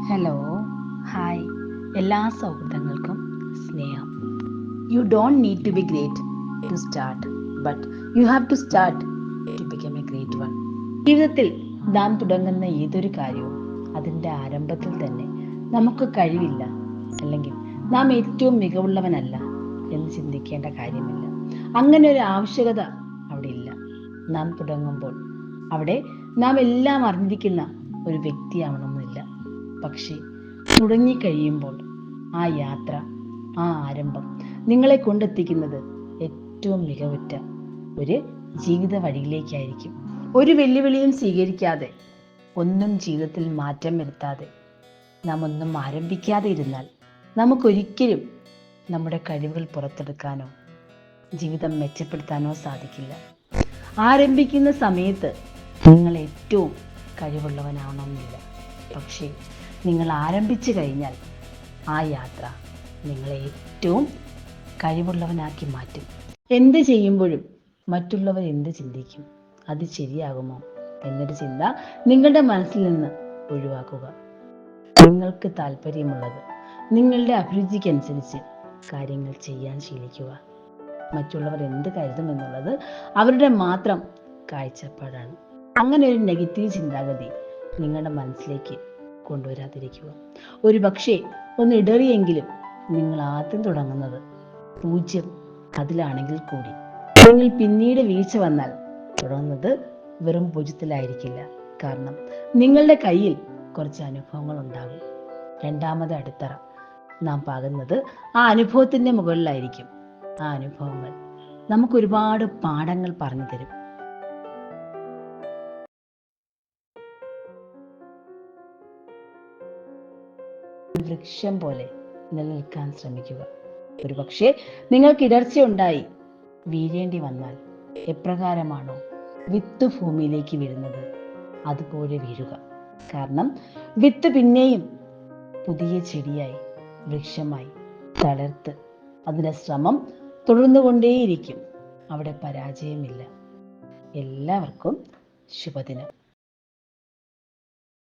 Hello, hi, എല്ലാ സൗഹൃദങ്ങൾക്കും സ്നേഹം. You don't need to be great to start, but you have to start to become a great one. ജീവിതത്തിൽ നാം തുടങ്ങുന്ന ഏതൊരു കാര്യവും അതിൻ്റെ ആരംഭത്തിൽ തന്നെ നമുക്ക് കഴിവില്ല, അല്ലെങ്കിൽ നാം ഏറ്റവും മികവുള്ളവനല്ല എന്ന് ചിന്തിക്കേണ്ട കാര്യമില്ല. അങ്ങനെ ഒരു ആവശ്യകത അവിടെ ഇല്ല. നാം തുടങ്ങുമ്പോൾ അവിടെ നാം എല്ലാം അറിഞ്ഞിരിക്കുന്ന ഒരു വ്യക്തിയാവണമെന്നില്ല. പക്ഷേ തുടങ്ങിക്കഴിയുമ്പോൾ ആ യാത്ര, ആ ആരംഭം നിങ്ങളെ കൊണ്ടെത്തിക്കുന്നത് ഏറ്റവും മികവുറ്റ ഒരു ജീവിത വഴിയിലേക്കായിരിക്കും. ഒരു വെല്ലുവിളിയും സ്വീകരിക്കാതെ, ഒന്നും ജീവിതത്തിൽ മാറ്റം വരുത്താതെ, നാം ഒന്നും ആരംഭിക്കാതെ ഇരുന്നാൽ നമുക്കൊരിക്കലും നമ്മുടെ കഴിവുകൾ പുറത്തെടുക്കാനോ ജീവിതം മെച്ചപ്പെടുത്താനോ സാധിക്കില്ല. ആരംഭിക്കുന്ന സമയത്ത് നിങ്ങൾ ഏറ്റവും കഴിവുള്ളവനാവണമെന്നില്ല. പക്ഷേ നിങ്ങൾ ആരംഭിച്ചു കഴിഞ്ഞാൽ ആ യാത്ര നിങ്ങളെ ഏറ്റവും കഴിവുള്ളവനാക്കി മാറ്റും. എന്ത് ചെയ്യുമ്പോഴും മറ്റുള്ളവർ എന്ത് ചിന്തിക്കും, അത് ശരിയാകുമോ എന്നൊരു ചിന്ത നിങ്ങളുടെ മനസ്സിൽ നിന്ന് ഒഴിവാക്കുക. നിങ്ങൾക്ക് താല്പര്യമുള്ളത്, നിങ്ങളുടെ അഭിരുചിക്കനുസരിച്ച് കാര്യങ്ങൾ ചെയ്യാൻ ശീലിക്കുക. മറ്റുള്ളവർ എന്ത് കരുതുമെന്നുള്ളത് അവരുടെ മാത്രം കാഴ്ചപ്പാടാണ്. അങ്ങനെ ഒരു നെഗറ്റീവ് ചിന്താഗതി നിങ്ങളുടെ മനസ്സിലേക്ക് കൊണ്ടുവരാതിരിക്കുക. ഒരു പക്ഷേ ഒന്ന് ഇടറിയെങ്കിലും നിങ്ങൾ ആദ്യം തുടങ്ങുന്നത് 0 അതിലാണെങ്കിൽ കൂടി നിങ്ങൾ പിന്നീട് വീഴ്ച വന്നാൽ തുടങ്ങുന്നത് വെറും 0-ലായിരിക്കില്ല. കാരണം നിങ്ങളുടെ കയ്യിൽ കുറച്ച് അനുഭവങ്ങൾ ഉണ്ടാകും. രണ്ടാമത് അടിത്തറ നാം പാകുന്നത് ആ അനുഭവത്തിൻ്റെ മുകളിലായിരിക്കും. ആ അനുഭവങ്ങൾ നമുക്ക് ഒരുപാട് പാഠങ്ങൾ പറഞ്ഞു തരും. വൃക്ഷം പോലെ നിലനിൽക്കാൻ ശ്രമിക്കുക. ഒരുപക്ഷെ നിങ്ങൾക്ക് ഇടർച്ചയുണ്ടായി വീഴേണ്ടി വന്നാൽ എപ്രകാരമാണോ വിത്ത് ഭൂമിയിലേക്ക് വീഴുന്നത് അതുപോലെ വീഴുക. കാരണം വിത്ത് പിന്നെയും പുതിയ ചെടിയായി, വൃക്ഷമായി തളർത്ത് അതിൻ്റെ ശ്രമം തുടർന്നുകൊണ്ടേയിരിക്കും. അവിടെ പരാജയമില്ല. എല്ലാവർക്കും ശുഭദിനം.